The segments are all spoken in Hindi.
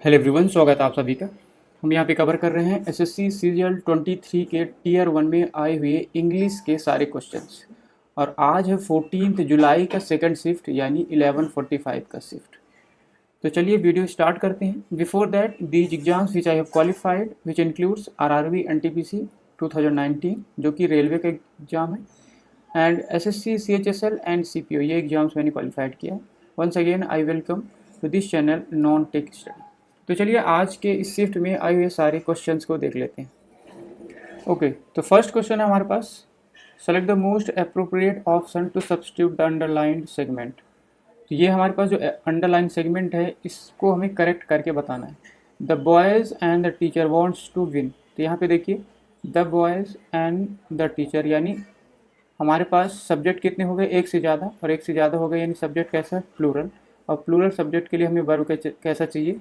हेलो एवरीवन, स्वागत है आप सभी का। हम यहाँ पे कवर कर रहे हैं एसएससी सीजीएल 23 के टीयर 1 में आए हुए इंग्लिश के सारे क्वेश्चंस। और आज है 14 जुलाई का सेकंड शिफ्ट यानी 11:45 का शिफ्ट। तो चलिए वीडियो स्टार्ट करते हैं। Before that these exams which I have qualified which includes RRB NTPC 2019 जो कि रेलवे का एग्जाम है, and SSC CHSL and CPO, ये एग्जाम्स मैंने क्वालिफाइड किया है। Once again I welcome to this channel non tech study. तो चलिए आज के इस शिफ्ट में आए हुए सारे क्वेश्चंस को देख लेते हैं। ओके, तो फर्स्ट क्वेश्चन है हमारे पास, select the most appropriate option to substitute the underlined segment. तो ये हमारे पास जो अंडरलाइन सेगमेंट है इसको हमें करेक्ट करके बताना है। The boys and the teacher wants to win. तो यहाँ पे देखिए the boys and the teacher, यानी हमारे पास सब्जेक्ट कितने हो गए, एक से ज़्यादा, और एक से ज़्यादा हो गए यानी सब्जेक्ट कैसा है, प्लूरल। और प्लूरल सब्जेक्ट के लिए हमें वर्ब कैसा चाहिए,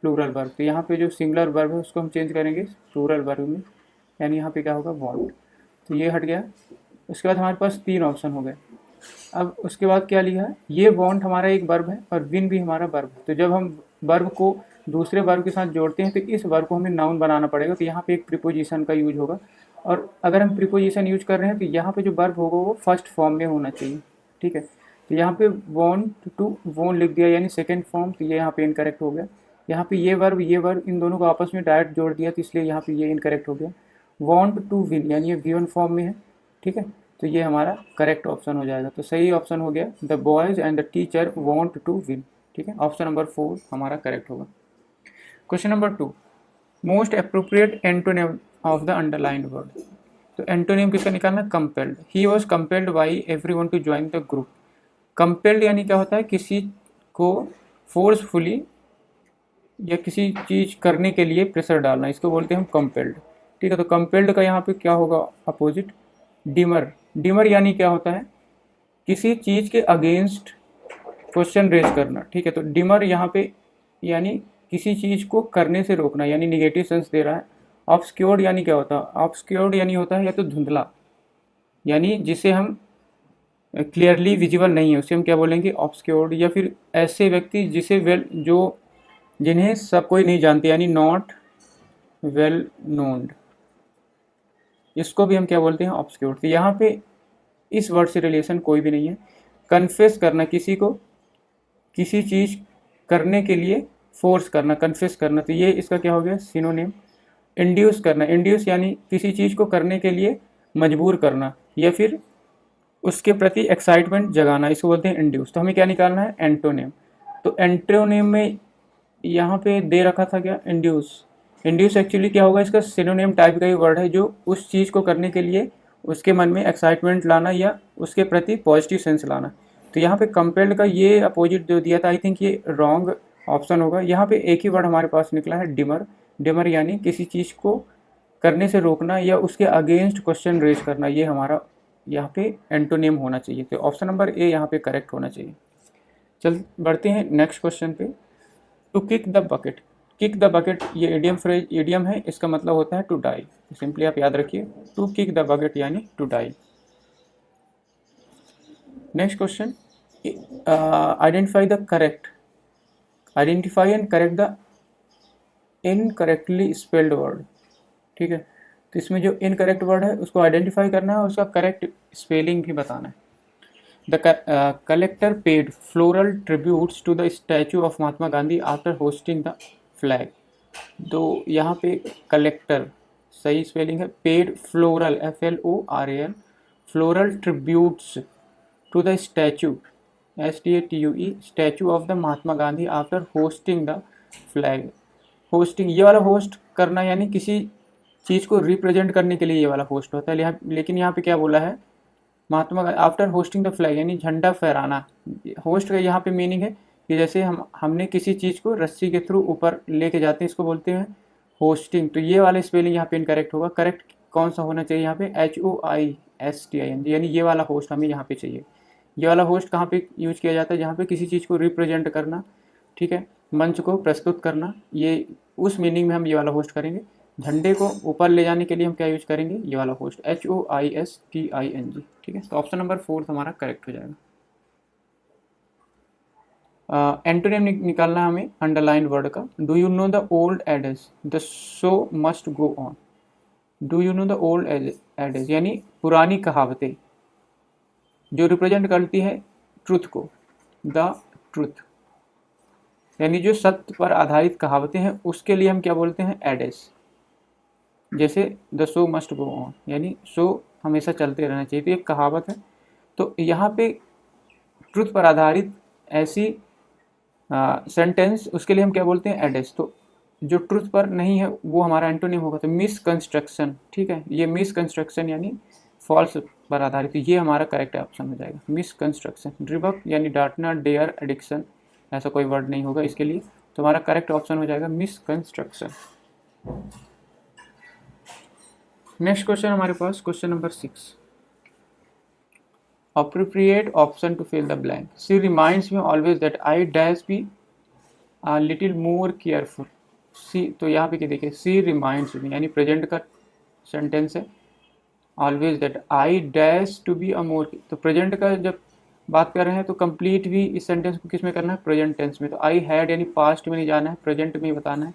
प्लूरल वर्ब। तो यहाँ पे जो सिंगुलर वर्ब है उसको हम चेंज करेंगे प्लूरल वर्ब में, यानी यहाँ पे क्या होगा, वांट। तो ये हट गया। उसके बाद हमारे पास 3 ऑप्शन हो गए। अब उसके बाद क्या लिखा है, ये वांट हमारा एक वर्ब है और विन भी हमारा वर्ब है। तो जब हम वर्ब को दूसरे वर्ब के साथ जोड़ते हैं तो इस वर्ब को हमें नाउन बनाना पड़ेगा। तो यहाँ पे एक प्रीपोजिशन का यूज होगा, और अगर हम प्रीपोजिशन यूज कर रहे हैं तो यहाँ पे जो वर्ब होगा वो फर्स्ट फॉर्म में होना चाहिए। ठीक है, तो यहाँ पे वॉन्ट टू वॉन्ट लिख दिया यानी सेकेंड फॉर्म, तो ये यहाँ पे इनकरेक्ट हो गया। यहाँ पे ये वर्ब इन दोनों को आपस में डायरेक्ट जोड़ दिया तो इसलिए यहाँ पे ये इनकरेक्ट हो गया। वॉन्ट टू विन यानी ये गिवन फॉर्म में है। ठीक है, तो ये हमारा करेक्ट ऑप्शन हो जाएगा। तो सही ऑप्शन हो गया the boys and the teacher want to win. ठीक है, ऑप्शन नंबर 4 हमारा करेक्ट होगा। Question number 2, most appropriate antonym of the underlined word. तो एंटोनिम किसका निकालना, compelled. He was compelled by everyone to join the group. Compelled यानी क्या होता है, किसी को फोर्सफुली या किसी चीज़ करने के लिए प्रेशर डालना, इसको बोलते हैं हम कंपेल्ड। ठीक है, तो कंपेल्ड का यहाँ पे क्या होगा अपोजिट, डिमर। डिमर यानी क्या होता है, किसी चीज़ के अगेंस्ट क्वेश्चन रेज करना। ठीक है, तो डिमर यहाँ पे यानी किसी चीज़ को करने से रोकना, यानी निगेटिव सेंस दे रहा है। ऑब्सक्योर्ड यानी क्या होता है, ऑब्सक्योर्ड यानी होता है या तो धुंधला, यानी जिसे हम क्लियरली विजिबल नहीं है उसे हम क्या बोलेंगे, ऑब्सक्योर्ड। या फिर ऐसे व्यक्ति जिसे वेल जो जिन्हें सब कोई नहीं जानते यानी नॉट वेल नोन्ड, इसको भी हम क्या बोलते हैं, ऑब्सक्योर्ड। तो यहाँ पे इस वर्ड से रिलेशन कोई भी नहीं है। कन्फेस करना, किसी को किसी चीज़ करने के लिए फोर्स करना, कन्फेस करना, तो ये इसका क्या हो गया, सिनोनिम। इंड्यूस करना, इंड्यूस यानी किसी चीज़ को करने के लिए मजबूर करना या फिर उसके प्रति एक्साइटमेंट जगाना, इसको बोलते हैं इंड्यूस। तो हमें क्या निकालना है, एंटोनिम। तो एंटोनिम में यहाँ पे दे रखा था क्या, इंड्यूस। इंड्यूस एक्चुअली क्या होगा, इसका सिनोनिम टाइप का ही वर्ड है जो उस चीज़ को करने के लिए उसके मन में एक्साइटमेंट लाना या उसके प्रति पॉजिटिव सेंस लाना। तो यहाँ पे कंपेल्ड का ये अपोजिट जो दिया था, आई थिंक ये रॉन्ग ऑप्शन होगा। यहाँ पे एक ही वर्ड हमारे पास निकला है, डिमर। डिमर यानी किसी चीज़ को करने से रोकना या उसके अगेंस्ट क्वेश्चन रेज करना, ये हमारा यहाँ पे एंटोनिम होना चाहिए। तो ऑप्शन नंबर ए यहाँ पे करेक्ट होना चाहिए। चल बढ़ते हैं नेक्स्ट क्वेश्चन पे। To kick the bucket, kick the bucket ये इडियम फ्रेज, इडियम है, इसका मतलब होता है टू डाई। सिंपली आप याद रखिए, टू किक द बकेट यानी to die. Next question, identify the correct, identify and correct the incorrectly spelled word. ठीक है, तो इसमें जो इनकरेक्ट वर्ड है उसको आइडेंटिफाई करना है और उसका करेक्ट स्पेलिंग भी बताना है। The collector paid floral tributes to the statue of Mahatma Gandhi after hosting the flag। तो यहाँ पे कलेक्टर सही स्पेलिंग है, paid floral FLORAL, floral tributes to the statue STATUE, statue of the Mahatma Gandhi after hosting the flag. Hosting, ये वाला होस्ट करना यानी किसी चीज़ को रिप्रेजेंट करने के लिए ये वाला होस्ट होता है। लेकिन यहाँ पे क्या बोला है, महात्मा आफ्टर होस्टिंग द फ्लैग यानी झंडा फहराना। होस्ट का यहाँ पे मीनिंग है कि जैसे हमने किसी चीज़ को रस्सी के थ्रू ऊपर लेके जाते हैं, इसको बोलते हैं होस्टिंग। तो ये वाला स्पेलिंग यहाँ पे इनकरेक्ट होगा। करेक्ट कौन सा होना चाहिए यहाँ पे, HOISTING, यानी ये वाला होस्ट हमें यहाँ पे चाहिए। ये वाला होस्ट कहाँ पे यूज किया जाता है, जहाँ पे किसी चीज़ को रिप्रेजेंट करना, ठीक है, मंच को प्रस्तुत करना, ये उस मीनिंग में हम ये वाला होस्ट करेंगे। झंडे को ऊपर ले जाने के लिए हम क्या यूज करेंगे, ये वाला होस्ट HOISTING। ठीक है, तो ऑप्शन नंबर 4 हमारा करेक्ट हो जाएगा। एंटोनिम निकालना हमें अंडरलाइन वर्ड का। Do you know the old adages the show must go on. Do you know the old adages यानी पुरानी कहावतें जो रिप्रेजेंट करती है ट्रुथ को, द ट्रुथ यानी जो सत्य पर आधारित कहावतें हैं उसके लिए हम क्या बोलते हैं, एडेज। जैसे the show must go on यानी शो हमेशा चलते रहना चाहिए, तो एक कहावत है। तो यहाँ पे ट्रुथ पर आधारित ऐसी सेंटेंस उसके लिए हम क्या बोलते हैं, एडेज। तो जो ट्रुथ पर नहीं है वो हमारा एंटोनिम होगा, तो मिसकंस्ट्रक्शन। ठीक है, ये मिसकंस्ट्रक्शन यानी फॉल्स पर आधारित, ये हमारा करेक्ट ऑप्शन हो जाएगा, मिसकंस्ट्रक्शन। रिबक यानी डांटना, डेयर, एडिक्शन, ऐसा कोई वर्ड नहीं होगा इसके लिए, तो हमारा करेक्ट ऑप्शन हो जाएगा मिसकंस्ट्रक्शन। नेक्स्ट क्वेश्चन हमारे पास question number 6, appropriate option to fill the blank. She reminds me always that I dash be a little more careful. सी, तो यहाँ पे क्या देखिए, सी रिमाइंड्स मी यानी प्रेजेंट का सेंटेंस है, always that I dash to be a more. तो प्रेजेंट का जब बात कर रहे हैं तो कंप्लीट भी इस सेंटेंस को किस में करना है, प्रेजेंट टेंस में। तो आई हैड यानी पास्ट में नहीं जाना है, प्रेजेंट में ही बताना है।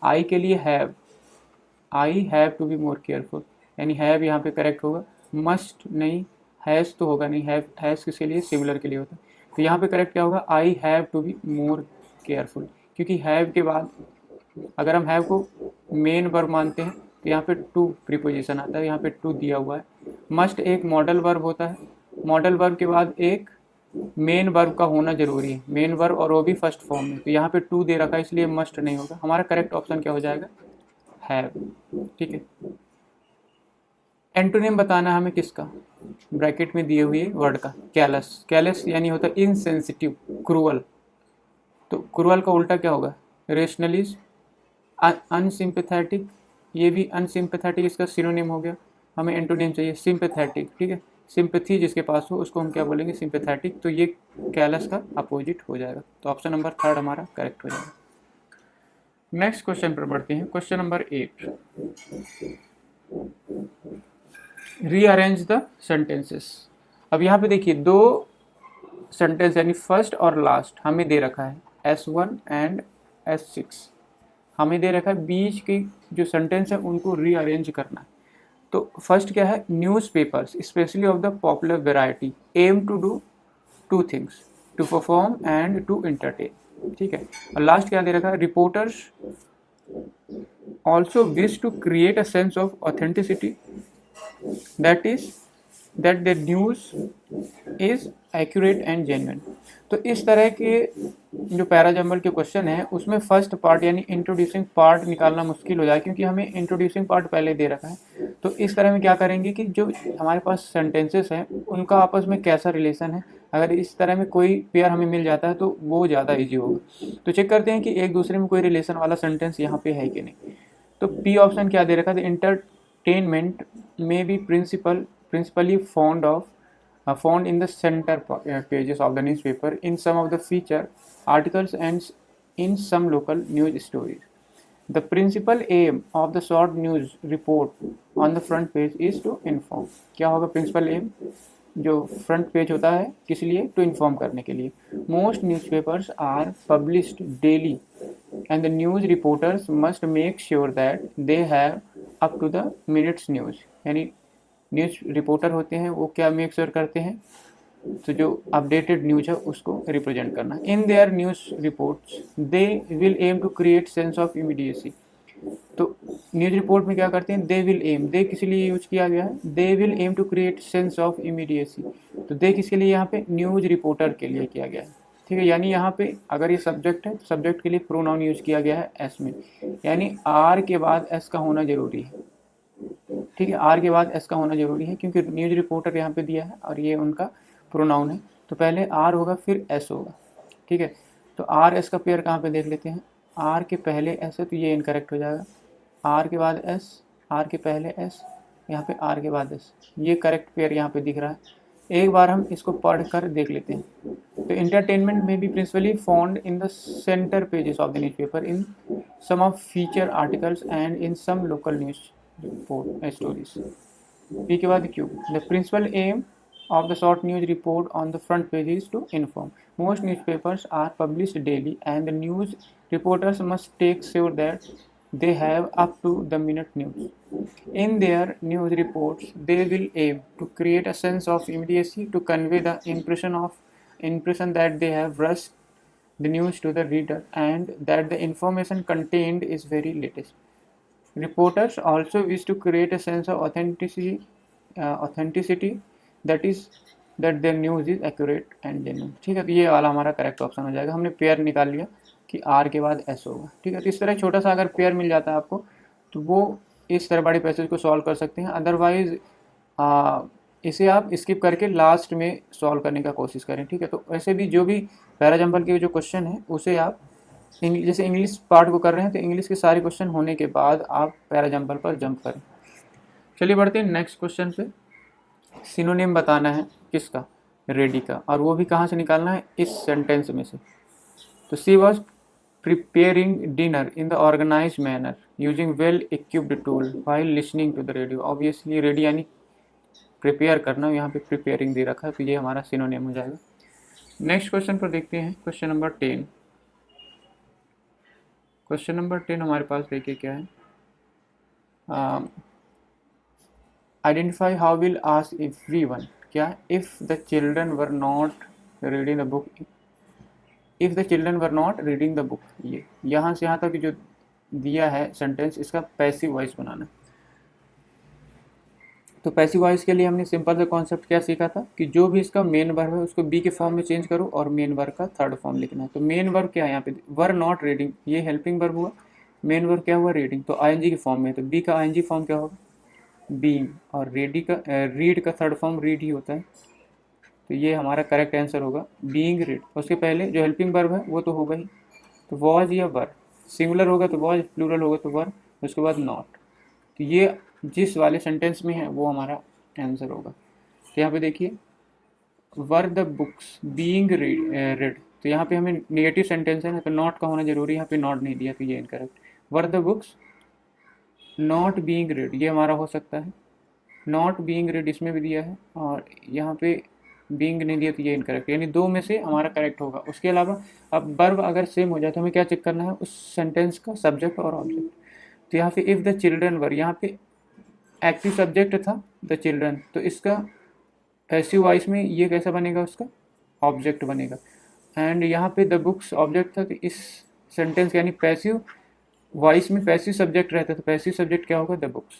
आई के लिए have, I have to be more careful यानी हैव यहाँ पे करेक्ट होगा, मस्ट नहीं, हैज़ तो होगा नहीं, हैज़ किसके लिए, सिमिलर के लिए होता है। तो यहाँ पे करेक्ट क्या होगा, I have to be more careful, क्योंकि हैव के बाद अगर हम हैव को मेन वर्ब मानते हैं तो यहाँ पे टू प्रीपोजिशन आता है, यहाँ पे टू दिया हुआ है। मस्ट एक मॉडल वर्ब होता है, मॉडल वर्ब के बाद एक मेन वर्ब का होना जरूरी है, मेन वर्ब और वो भी फर्स्ट फॉर्म में। तो यहाँ पे टू दे रखा है इसलिए मस्ट नहीं होगा, हमारा करेक्ट ऑप्शन क्या हो जाएगा, हैव। ठीक है, एंटोनिम बताना है हमें किसका, ब्रैकेट में दिए हुए वर्ड का, कैलस। कैलस यानी होता है इनसेंसिटिव, क्रूअल। तो क्रूअल का उल्टा क्या होगा, रेशनलिस्ट, अनसिम्पैथेटिक, ये भी अनसिम्पैथेटिक इसका सिनोनिम हो गया। हमें एंटोनिम चाहिए सिंपैथेटिक। ठीक है, सिंपैथी जिसके पास हो उसको हम क्या बोलेंगे, सिंपैथेटिक। तो ये कैलस का अपोजिट हो जाएगा, तो ऑप्शन नंबर 3 हमारा करेक्ट हो जाएगा। नेक्स्ट क्वेश्चन पर बढ़ते हैं, question number 8, rearrange the sentences. अब यहाँ पे देखिए दो सेंटेंस यानी फर्स्ट और लास्ट हमें दे रखा है, S1 एंड S6 हमें दे रखा है, बीच की जो सेंटेंस है उनको रीअरेंज करना है। तो फर्स्ट क्या है, newspapers especially of the popular variety aim to do two things, to perform and to entertain. ठीक है, और लास्ट क्या दे रखा है, reporters also wish to create a sense of authenticity that the news is accurate and genuine। तो इस तरह के जो पैराजम्बल के क्वेश्चन है उसमें फर्स्ट पार्ट यानी इंट्रोड्यूसिंग पार्ट निकालना मुश्किल हो जाए, क्योंकि हमें इंट्रोड्यूसिंग पार्ट पहले दे रखा है। तो इस तरह में क्या करेंगे कि जो हमारे पास सेंटेंसेस हैं उनका आपस में कैसा रिलेशन है, अगर इस तरह में कोई पेयर हमें मिल जाता है तो वो ज़्यादा ईजी होगा। तो चेक करते हैं कि एक दूसरे में कोई रिलेशन वाला सेंटेंस यहाँ पे है कि नहीं। तो पी ऑप्शन क्या दे रखा है, इंटरटेनमेंट में B principally found in the center pages of the newspaper, in some of the feature articles and in some local news stories. The principal aim of the short news report on the front page is to inform। क्या होगा principal aim, जो फ्रंट पेज होता है किस लिए, टू इन्फॉर्म करने के लिए। Most newspapers are published daily and the news reporters must make sure that they have up to the minutes news, यानी न्यूज़ रिपोर्टर होते हैं वो क्या मेक श्योर करते हैं, तो जो अपडेटेड न्यूज़ है उसको रिप्रेजेंट करना। In their news reports they will aim to create sense of immediacy. तो न्यूज़ रिपोर्ट में क्या करते हैं, दे विल एम, दे किस लिए यूज किया गया है, they will aim to create sense of immediacy. तो दे किसके लिए, यहाँ पे न्यूज़ रिपोर्टर के लिए किया गया है। ठीक है, यानी यहाँ पे अगर ये सब्जेक्ट है तो सब्जेक्ट के लिए प्रोनाउन यूज किया गया है एस में, यानी आर के बाद एस का होना जरूरी है। ठीक है, आर के बाद एस का होना जरूरी है क्योंकि न्यूज़ रिपोर्टर यहाँ पे दिया है और ये उनका प्रोनाउन है, तो पहले आर होगा फिर एस होगा। ठीक है, तो आर एस का पेयर कहाँ पे देख लेते हैं, आर के पहले एस है तो ये इनकरेक्ट हो जाएगा, आर के बाद एस, आर के पहले एस, यहाँ पे आर के बाद एस, ये करेक्ट पेयर यहाँ पे दिख रहा है। एक बार हम इसको पढ़ कर देख लेते हैं। तो इंटरटेनमेंट में भी principally found in the centre pages of the newspaper, in some of feature articles and in some local news report stories. P के बाद Q, the principal aim of the short news report on the front pages to inform. Most newspapers are published daily, and the news reporters must take sure that they have up to the minute news. In their news reports, they will aim to create a sense of immediacy, to convey the impression that they have rushed the news to the reader and that the information contained is very latest. Reporters also wish to create a sense of authenticity, that is that their news is accurate and genuine. ठीक है, तो ये वाला हमारा करेक्ट ऑप्शन हो जाएगा। हमने पेयर निकाल लिया कि आर के बाद एस होगा। ठीक है, तो इस तरह छोटा सा अगर पेयर मिल जाता है आपको तो वो इस तरह बड़े पैसेज को सॉल्व कर सकते हैं। अदरवाइज इसे आप स्किप करके लास्ट में सॉल्व करने का कोशिश करें। ठीक है, तो ऐसे भी जो भी पैराजंपल के जो क्वेश्चन है उसे आप जैसे इंग्लिश पार्ट को कर रहे हैं तो इंग्लिश के सारे क्वेश्चन होने के बाद आप पैराजंपल पर जंप करें। चलिए बढ़ते हैं नेक्स्ट क्वेश्चन पे। सिनोनिम बताना है किसका? रेडी का, और वो भी कहाँ से निकालना है? इस सेंटेंस में से। तो she was preparing dinner in the organize manner using well equipped tool while listening to the radio. Obviously ready यानी प्रिपेयर करना, यहाँ पे प्रिपेयरिंग दे रखा है तो ये हमारा सिनोनिम हो जाएगा। नेक्स्ट क्वेश्चन पर देखते हैं, क्वेश्चन नंबर 10। क्वेश्चन नंबर 10 हमारे पास देखिए क्या है। Identify how will ask everyone, क्या? If the children were not reading the book, if the children were not reading the book. ये यहाँ से यहाँ तक जो दिया है सेंटेंस, इसका पैसिव वॉइस बनाना। तो पैसिव वॉइस के लिए हमने सिंपल सा कॉन्सेप्ट क्या सीखा था कि जो भी इसका मेन वर्ब है उसको बी के फॉर्म में चेंज करो और मेन वर्ब का थर्ड फॉर्म लिखना है। तो मेन वर्ब क्या है यहाँ पे? वर नॉट रीडिंग, ये हेल्पिंग वर्ब हुआ। मेन वर्ब क्या हुआ? रीडिंग, तो आईएनजी के फॉर्म में। तो बी का आईएनजी फॉर्म क्या होगा? बीइंग, और रीड का थर्ड फॉर्म रीड ही होता है। तो ये हमारा करेक्ट आंसर होगा बीइंग रीड। उसके पहले जो हेल्पिंग वर्ब है वो तो होगा ही, तो वॉज या वर। सिंगुलर होगा तो वॉज, प्लूरल होगा तो वर, उसके बाद नॉट। तो ये जिस वाले सेंटेंस में है वो हमारा आंसर होगा। तो यहाँ पे देखिए were the books being red, तो यहाँ पे हमें नेगेटिव सेंटेंस है ना, तो नॉट का होना जरूरी है। यहाँ पे नॉट नहीं दिया तो ये incorrect. Were the books not being red, ये हमारा हो सकता है। नॉट बीइंग रेड इसमें भी दिया है और यहाँ पे बीइंग नहीं दिया तो ये इनकरेक्ट, यानी दो में से हमारा करेक्ट होगा। उसके अलावा अब वर्ब अगर सेम हो जाए तो हमें क्या चेक करना है? उस सेंटेंस का सब्जेक्ट और ऑब्जेक्ट। तो यहाँ पे इफ़ द चिल्ड्रन वर, यहाँ पे एक्टिव सब्जेक्ट था द चिल्ड्रन, तो इसका पैसिव वॉइस में ये कैसा बनेगा? उसका ऑब्जेक्ट बनेगा। एंड यहाँ पे द बुक्स ऑब्जेक्ट था, तो इस सेंटेंस यानी पैसिव वॉइस में पैसिव सब्जेक्ट रहता है, तो पैसिव सब्जेक्ट क्या होगा? The books.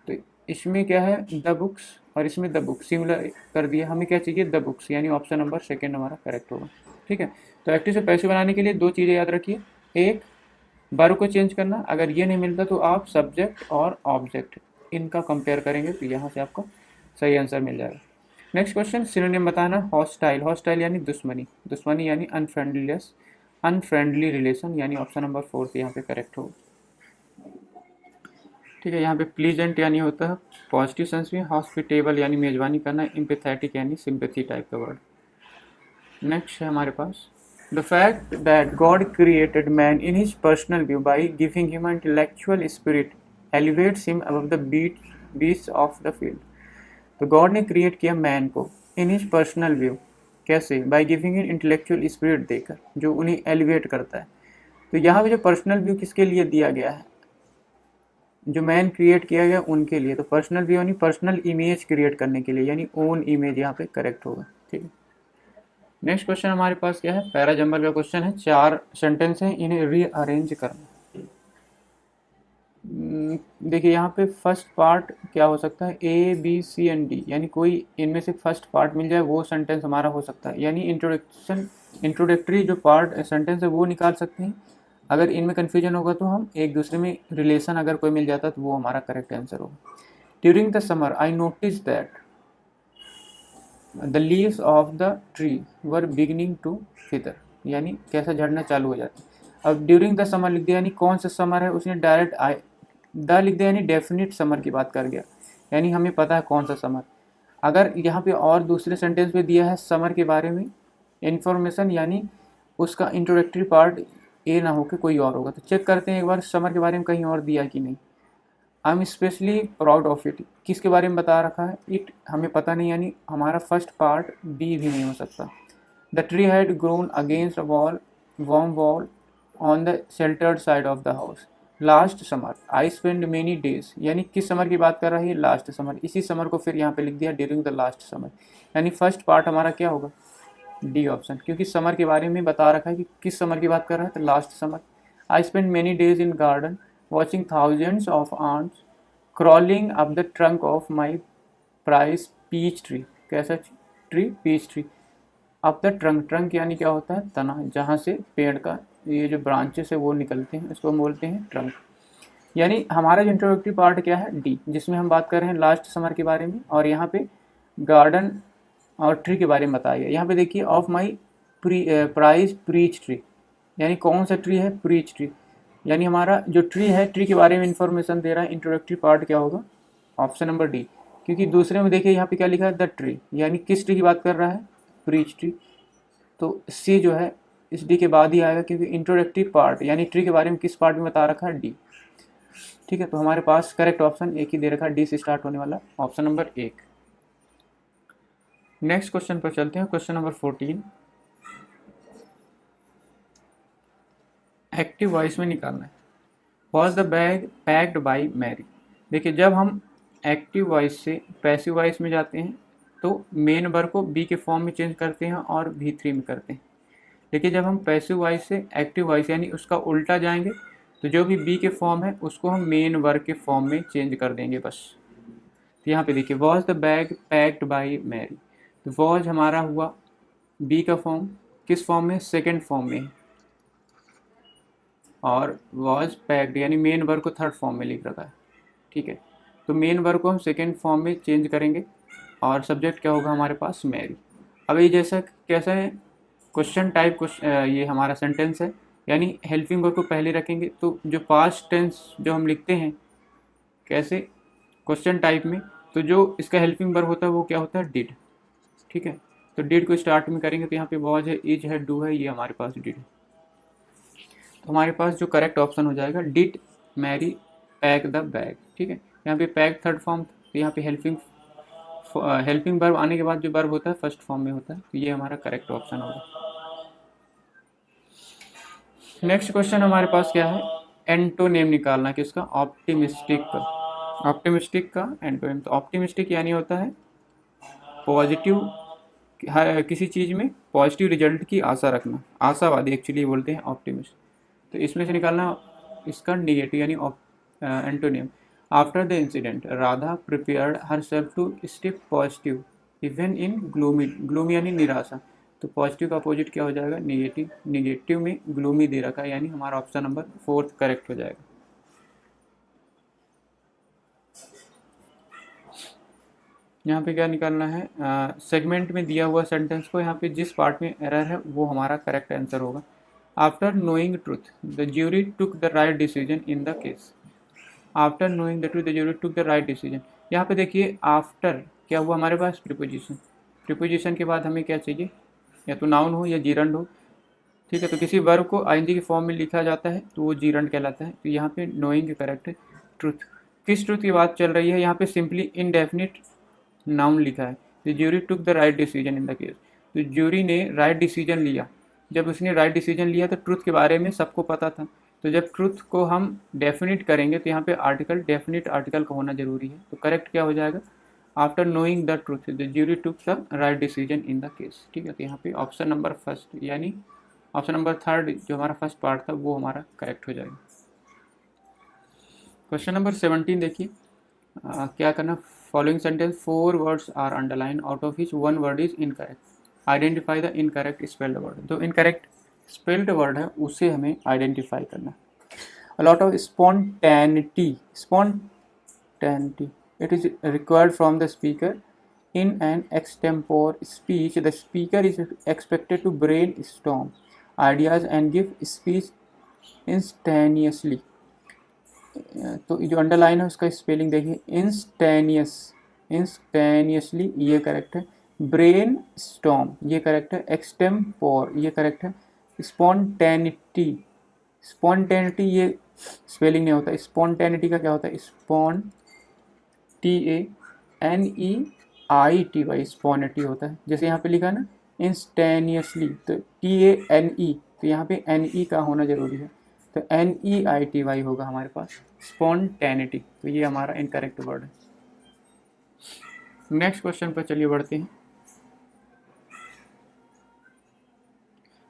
तो इसमें क्या है? द बुक्स, और इसमें द बुक्स सिंगुलर कर दिया। हमें क्या चाहिए? द बुक्स, यानी ऑप्शन नंबर सेकेंड हमारा करेक्ट होगा। ठीक है, तो एक्टिव से पैसिव बनाने के लिए दो चीज़ें याद रखिए। एक, वर्ब को चेंज करना, अगर ये नहीं मिलता तो आप सब्जेक्ट और ऑब्जेक्ट इनका कंपेयर करेंगे तो यहाँ से आपको सही आंसर मिल जाएगा। नेक्स्ट क्वेश्चन, सिनोनिम बताना। हॉस्टाइल, हॉस्टाइल यानी दुश्मनी, दुश्मनी यानी अनफ्रेंडलीनेस, अनफ्रेंडली रिलेशन, यानी ऑप्शन नंबर 4 यहाँ पे करेक्ट होगा। ठीक है, यहाँ पे प्लीजेंट यानी होता है पॉजिटिव सेंस में, हॉस्पिटेबल यानी मेजबानी करना, एम्पैथेटिक यानी सिंपैथी टाइप का वर्ड। नेक्स्ट है हमारे पास, the fact that God created man in his personal view by giving him intellectual spirit elevates him above the beasts of the field. तो गॉड ने क्रिएट किया मैन को इन हिज पर्सनल व्यू, कैसे? By giving in intellectual spirit देकर, जो उन्हें एलिवेट करता है। तो यहाँ पे जो पर्सनल व्यू किसके लिए दिया गया है? जो मैन क्रिएट किया गया उनके लिए। तो पर्सनल व्यू यानी पर्सनल इमेज क्रिएट करने के लिए, यानी ओन इमेज यहाँ पे करेक्ट होगा। ठीक है, नेक्स्ट क्वेश्चन हमारे पास क्या है? पैराजंबल का क्वेश्चन है। 4 सेंटेंस हैं, इन्हें रीअरेंज करना। देखिए यहाँ पे फर्स्ट पार्ट क्या हो सकता है? A, B, C and D, यानी कोई इनमें से फर्स्ट पार्ट मिल जाए वो सेंटेंस हमारा हो सकता है। यानी इंट्रोडक्टरी जो पार्ट सेंटेंस है वो निकाल सकते हैं। अगर इनमें कन्फ्यूजन होगा तो हम एक दूसरे में रिलेशन अगर कोई मिल जाता तो वो हमारा करेक्ट आंसर होगा। During the summer I notice that the leaves of the tree were beginning to wither, यानी कैसा झड़ना चालू हो जाता है। अब ड्यूरिंग द समर लिख दिया, यानी कौन सा समर है? उसने डायरेक्ट द लिख दिया, यानी डेफिनेट समर की बात कर गया, यानी हमें पता है कौन सा समर। अगर यहाँ पे और दूसरे सेंटेंस पे दिया है समर के बारे में इंफॉर्मेशन, यानी उसका इंट्रोडक्टरी पार्ट ए ना होकर कोई और होगा। तो चेक करते हैं एक बार समर के बारे में कहीं और दिया कि नहीं। I am specially proud of it, किसके बारे में बता रखा है, इट हमें पता नहीं, यानी हमारा फर्स्ट पार्ट बी भी नहीं हो सकता। The tree had grown against a wall, warm wall on the sheltered side of the house last summer I spend many days, यानी किस समर की बात कर रहा है, लास्ट समर, इसी समर को फिर यहाँ पे लिख दिया ड्यूरिंग द लास्ट समर, यानी फर्स्ट पार्ट हमारा क्या होगा, डी ऑप्शन, क्योंकि समर के बारे में बता रखा है कि किस समर की बात कर रहा है, तो last summer. I spend many days in garden watching thousands of ants crawling up the trunk of my prize peach tree, कैसा tree, peach tree. Up the trunk, trunk यानी क्या होता है, तना, जहाँ से पेड़ का ये जो ब्रांचेस है वो निकलते हैं, इसको हम बोलते हैं ट्रंक। यानी हमारा जो इंट्रोडक्टरी पार्ट क्या है, डी, जिसमें हम बात कर रहे हैं लास्ट समर के बारे में, और यहाँ पे गार्डन और ट्री के बारे में बताया गया। यहाँ पे देखिए of my prize peach tree, यानी कौन सा ट्री है, प्रीच ट्री, यानी हमारा जो ट्री है, ट्री के बारे में इंफॉर्मेशन दे रहा है। इंट्रोडक्टरी पार्ट क्या होगा, ऑप्शन नंबर डी, क्योंकि दूसरे में देखिए यहाँ पे क्या लिखा है, द ट्री, यानी किस ट्री की बात कर रहा है, प्रीच ट्री, तो सी जो है इस डी के बाद ही आएगा, क्योंकि इंट्रोडक्टरी पार्ट यानी ट्री के बारे में किस पार्ट में बता रखा है, डी। ठीक है, तो हमारे पास करेक्ट ऑप्शन एक ही दे रखा है, डी से स्टार्ट होने वाला, ऑप्शन नंबर एक। नेक्स्ट क्वेश्चन पर चलते हैं, क्वेश्चन नंबर 14, एक्टिव वॉइस में निकालना है। Was the bag packed by Mary, देखिए जब हम एक्टिव वॉइस से पैसिव वॉइस में जाते हैं तो मेन वर्ब को बी के फॉर्म में चेंज करते हैं और V3 में करते हैं। देखिए जब हम पैसिव वॉइस से एक्टिव वॉइस यानी उसका उल्टा जाएंगे तो जो भी बी के फॉर्म है उसको हम मेन वर्ब के फॉर्म में चेंज कर देंगे बस। तो यहाँ पे देखिए was the bag packed by Mary, तो वॉज हमारा हुआ बी का फॉर्म, किस फॉर्म में, सेकेंड फॉर्म में, और वॉज पैक्ड यानी मेन वर्ब को थर्ड फॉर्म में लिख रखा है। ठीक है, तो मेन वर्ब को हम सेकेंड फॉर्म में चेंज करेंगे और सब्जेक्ट क्या होगा हमारे पास, मैरी। अब ये जैसा कैसा है, क्वेश्चन टाइप ये हमारा सेंटेंस है, यानी हेल्पिंग वर्ब को पहले रखेंगे, तो जो पास्ट टेंस जो हम लिखते हैं कैसे, क्वेश्चन टाइप में, तो जो इसका हेल्पिंग वर्ब होता है वो क्या होता है, डिड। ठीक है, तो डिड को स्टार्ट में करेंगे तो यहाँ पे वॉज है, इज है, डू है, ये हमारे पास डिड है। तो हमारे पास जो करेक्ट ऑप्शन हो जाएगा, did Mary pack the bag. ठीक है, यहाँ पे पैक थर्ड फॉर्म, तो यहाँ पे हेल्पिंग वर्ब आने के बाद जो वर्ब होता है फर्स्ट फॉर्म में होता है, तो ये हमारा करेक्ट ऑप्शन होगा। नेक्स्ट क्वेश्चन हमारे पास क्या है, एंटोनेम निकालना किसका, ऑप्टिमिस्टिक का। ऑप्टिमिस्टिक का एंटोनेम, तो ऑप्टिमिस्टिक यानी होता है पॉजिटिव, किसी चीज़ में पॉजिटिव रिजल्ट की आशा रखना, आशावादी एक्चुअली बोलते हैं ऑप्टिमिस्ट। तो इसमें से निकालना इसका निगेटिव यानी antonym. After the incident Radha prepared herself to stay positive even in gloomy, gloomy यानी निराशा, तो पॉजिटिव का अपोजिट क्या हो जाएगा, निगेटिव, निगेटिव में ग्लूमी दे रखा है, यानी हमारा ऑप्शन नंबर 4 करेक्ट हो जाएगा। यहाँ पे क्या निकालना है, सेगमेंट में दिया हुआ सेंटेंस को यहाँ पे जिस पार्ट में एरर है वो हमारा करेक्ट आंसर होगा। After knowing truth the jury took the right decision in the case, after knowing the truth the jury took the right decision. यहाँ पे देखिए आफ्टर क्या हुआ हमारे पास, प्रीपोजिशन, प्रीपोजिशन के बाद हमें क्या चाहिए, या तो नाउन हो या जीरंड हो। ठीक है, तो किसी वर्ब को आईएनजी के फॉर्म में लिखा जाता है तो वो जीरंड कहलाता है। तो यहाँ पे नोइंग करेक्ट है। ट्रूथ, किस ट्रूथ की बात चल रही है, यहाँ पे सिंपली इनडेफिनिट नाउन लिखा है। The jury took the right decision in the case, तो ज्यूरी ने राइट डिसीजन लिया। जब उसने राइट डिसीजन लिया तो ट्रूथ के बारे में सबको पता था, तो जब ट्रूथ को हम डेफिनिट करेंगे तो यहाँ पे आर्टिकल, डेफिनिट आर्टिकल का होना जरूरी है। तो करेक्ट क्या हो जाएगा, after knowing the truth the jury took the right decision in the case. ठीक है, तो यहाँ पे ऑप्शन नंबर फर्स्ट यानी ऑप्शन नंबर थर्ड जो हमारा फर्स्ट पार्ट था वो हमारा करेक्ट हो जाएगा। क्वेश्चन नंबर 17 देखिए, क्या करना, following sentence 4 words are underline out of which 1 word is incorrect, identify the incorrect spelled word. जो इनकरेक्ट स्पेल्ड वर्ड है उसे हमें आइडेंटिफाई करना। A lot of spontaneity, spontaneity it is required from the speaker in an extempore speech. The speaker is expected to brainstorm ideas and give speech instantaneously. तो जो अंडरलाइन है उसका स्पेलिंग देखिए, इंस्टेनियस, इंस्टेनियसली ये करेक्ट है, ब्रेन स्टॉर्म ये करेक्ट है, एक्सटेम्पोर ये करेक्ट है, स्पॉन्टेनिटी, स्पॉन्टेनिटी ये स्पेलिंग नहीं होता। स्पॉन्टेनिटी का क्या होता है? TANEITY, स्पॉनिटी होता है। जैसे यहाँ पे लिखा है ना इंस्टेनियसली, तो TANE, तो यहाँ पे NE का होना जरूरी है, तो NEITY होगा हमारे पास स्पॉन्टेनिटी। तो ये हमारा इनकरेक्ट वर्ड है। नेक्स्ट क्वेश्चन पर चलिए बढ़ते हैं।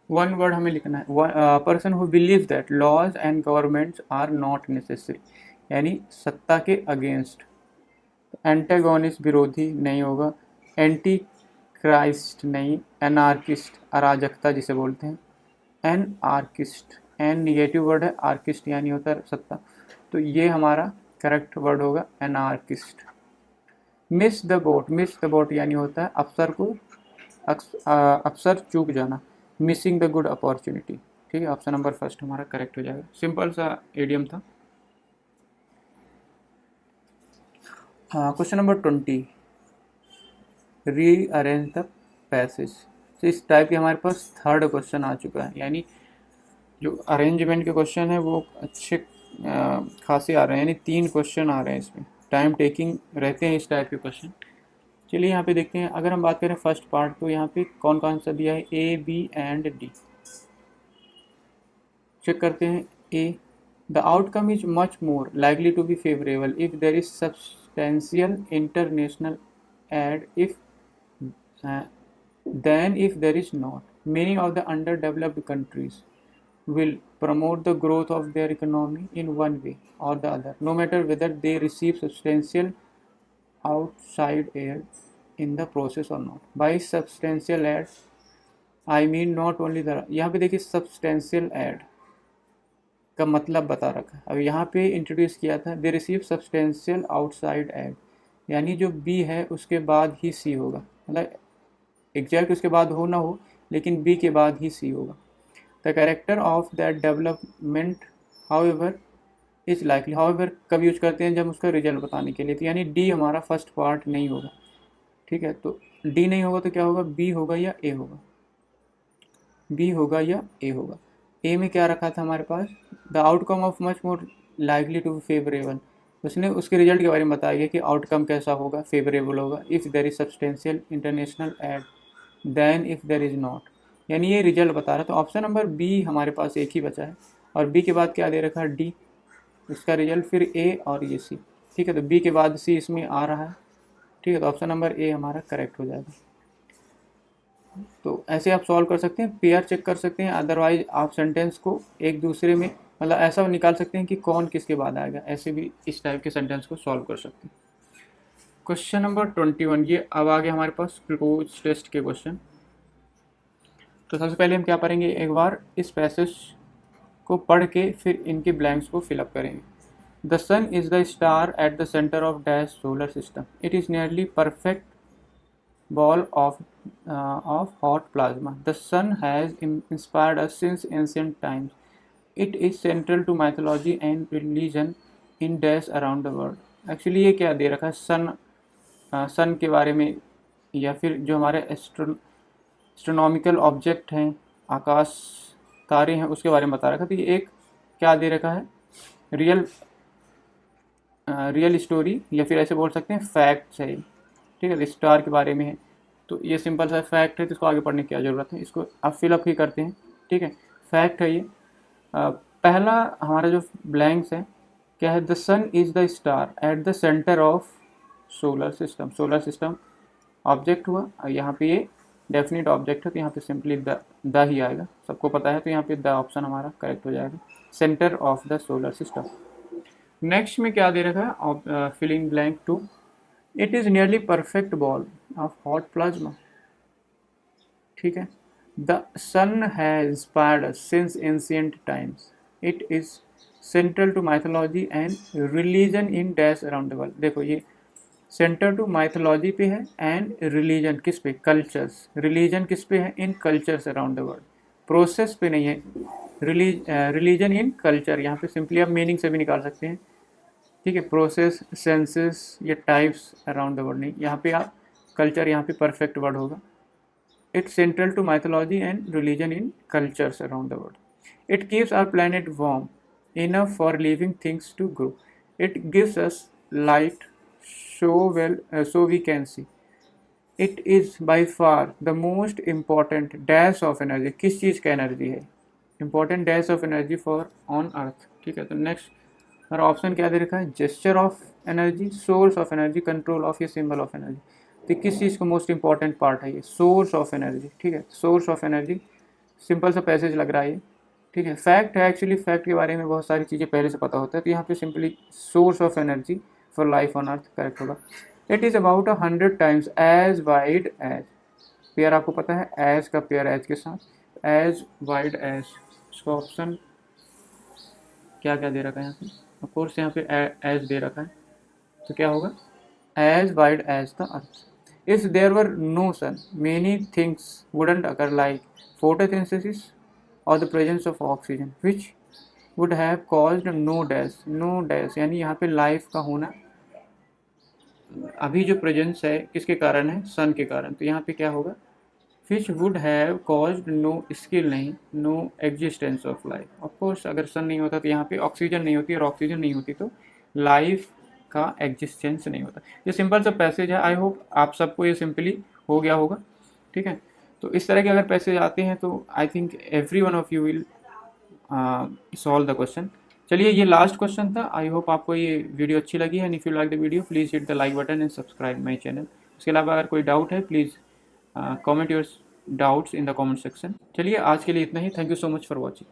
वन वर्ड हमें लिखना है। Person who believe that laws and governments are not necessary, यानी सत्ता के अगेंस्ट। एंटेगोनिस्ट, विरोधी नहीं होगा। एंटी क्राइस्ट नहीं। एनार्किस्ट, अराजकता जिसे बोलते हैं। एनआर्किस्ट, एन निगेटिव वर्ड है, आर्किस्ट यानी होता है सत्ता, तो ये हमारा करेक्ट वर्ड होगा anarchist. Miss the boat, miss the boat यानी होता है अफसर को अफसर चूक जाना। Missing the good opportunity. ठीक है, ऑप्शन नंबर फर्स्ट हमारा करेक्ट हो जाएगा। सिंपल सा एडियम था। Question number 20, rearrange the passage. तो इस टाइप के हमारे पास थर्ड क्वेश्चन आ चुका है, यानी जो अरेंजमेंट के क्वेश्चन है वो अच्छे खासे आ रहे हैं, यानी 3 क्वेश्चन आ रहे हैं इसमें। टाइम टेकिंग रहते हैं इस टाइप के क्वेश्चन। चलिए यहाँ पे देखते हैं। अगर हम बात करें फर्स्ट पार्ट, तो यहाँ पे कौन कौन सा दिया है? A, B and D। Check करते हैं। A, the outcome is much more likely to be favourable if there is substantial international aid if then if there is not. Many of the underdeveloped countries will promote the growth of their economy in one way or the other, no matter whether they receive substantial outside aid in the process or not. By substantial aid I mean not only the, यहाँ पे देखिए substantial aid का मतलब बता रखा है। अब यहाँ पे इंट्रोड्यूस किया था they receive substantial outside aid, यानी जो बी है उसके बाद ही सी होगा, मतलब एग्जैक्ट उसके बाद हो ना हो, लेकिन बी के बाद ही सी होगा। The character of that development however is likely, however कब यूज करते हैं? जब उसका रिजल्ट बताने के लिए। तो यानी डी हमारा फर्स्ट पार्ट नहीं होगा। ठीक है, तो डी नहीं होगा तो क्या होगा? बी होगा या ए होगा? बी होगा या ए होगा? ए में क्या रखा था हमारे पास? The outcome of much more likely to favourable, उसने उसके रिजल्ट के बारे में बताया गया कि आउटकम कैसा होगा? फेवरेबल होगा। If there is substantial international aid then if there is not, यानी ये रिजल्ट बता रहा है। तो ऑप्शन नंबर बी हमारे पास एक ही बचा है, और बी के बाद क्या दे रखा है? डी, इसका रिजल्ट फिर ए और ये सी। ठीक है, तो बी के बाद सी इसमें आ रहा है। ठीक है, तो ऑप्शन नंबर ए हमारा करेक्ट हो जाएगा। तो ऐसे आप सॉल्व कर सकते हैं, पेयर चेक कर सकते हैं, अदरवाइज आप सेंटेंस को एक दूसरे में मतलब ऐसा निकाल सकते हैं कि कौन किसके बाद आएगा, ऐसे भी इस टाइप के सेंटेंस को सॉल्व कर सकते हैं। क्वेश्चन नंबर 21, ये अब आ गया हमारे पास क्लोज टेस्ट के क्वेश्चन। तो सबसे पहले हम क्या करेंगे, एक बार इस पैसेज को पढ़ के फिर इनके ब्लैंक्स को फिलअप करेंगे। The sun is the star at the centre of dash solar system, it is nearly perfect ball of hot plasma. The sun has inspired us since ancient times. It is central to mythology and religion in days around the world. Actually ये क्या दे रखा है? सन के बारे में, या फिर जो हमारे एस्ट्रोनॉमिकल ऑब्जेक्ट हैं, आकाश तारे हैं, उसके बारे में बता रखा। तो ये एक क्या दे रखा है? रियल स्टोरी, या फिर ऐसे बोल सकते हैं फैक्ट्स है। ठीक है, स्टार के बारे में है, तो ये सिंपल सा फैक्ट है, तो इसको आगे पढ़ने की क्या ज़रूरत है, इसको आप फिलअप ही करते हैं। ठीक है, फैक्ट है ये। पहला हमारा जो ब्लैंक्स है क्या है? The sun is the star at the centre of solar system. Solar system object हुआ, और यहाँ पे ये डेफिनेट ऑब्जेक्ट है, तो यहाँ पे सिंपली द ही आएगा, सबको पता है, तो यहाँ पे द ऑप्शन हमारा करेक्ट हो जाएगा, centre of the solar system. Next में क्या दे रखा है? Filling blank 2, it is nearly perfect ball of hot plasma. ठीक है, the sun has inspired us since ancient times, it is central to mythology and religion in dash around the world. देखो ये सेंटर टू माइथोलॉजी पे है, एंड रिलीजन किस पे? कल्चर्स। रिलीजन किस पे है? In cultures around the world. Process पे नहीं है, रिलीजन इन कल्चर। यहाँ पे सिंपली आप मीनिंग से भी निकाल सकते हैं। ठीक है, प्रोसेस, सेंसेस या टाइप्स अराउंड द वर्ल्ड नहीं, यहाँ पे आप कल्चर, यहाँ पे परफेक्ट वर्ड होगा। It's central to mythology and religion in cultures around the world. It keeps our planet warm, enough for living things to grow. It gives us light so we can see. It is by far the most important dash of energy. किस चीज़ का एनर्जी है? Important dash of energy for on earth. ठीक है, तो नेक्स्ट और ऑप्शन क्या दे रखा है? Gesture of energy, source of energy, control of, या सिंबल ऑफ एनर्जी. तो किस चीज़ का मोस्ट इंपॉर्टेंट पार्ट है ये? Source of energy. ठीक है, सोर्स ऑफ एनर्जी. सिंपल सा पैसेज लग रहा है ये. ठीक है, फैक्ट है एक्चुअली. फैक्ट के बारे में बहुत सारी चीज़ें पहले से पता होता है, तो यहाँ पे simply source of energy for life on earth correct होगा. It is about 100 times as wide as. Pair आपको पता है, एज का पेयर एज के साथ, एज वाइड एज. इसका ऑप्शन क्या क्या दे रखा है यहाँ पे? ऑफ कोर्स यहाँ पे एज दे रखा है, तो क्या होगा? As wide as the earth. If there were no sun many things wouldn't occur like photosynthesis or the presence of oxygen which would have caused no dash. यानी यहाँ पे लाइफ का होना, अभी जो प्रेजेंस है किसके कारण है? सन के कारण. तो यहाँ पे क्या होगा? which would have caused no skill नहीं, no existence of life. Of course अगर सन नहीं होता तो यहाँ पे ऑक्सीजन नहीं होती, और ऑक्सीजन नहीं होती तो लाइफ का एग्जिस्टेंस नहीं होता. ये सिंपल सा पैसेज है. आई होप आप सबको ये सिंपली हो गया होगा. ठीक है, तो इस तरह के अगर पैसेज आते हैं तो I think every one of you will solve the question. चलिए, ये लास्ट क्वेश्चन था. आई होप आपको ये वीडियो अच्छी लगी है. And if you like the video please hit the like button and subscribe my channel. इसके अलावा अगर कोई डाउट है please comment your doubts in the comment section. चलिए, आज के लिए इतना ही. Thank you so much for watching.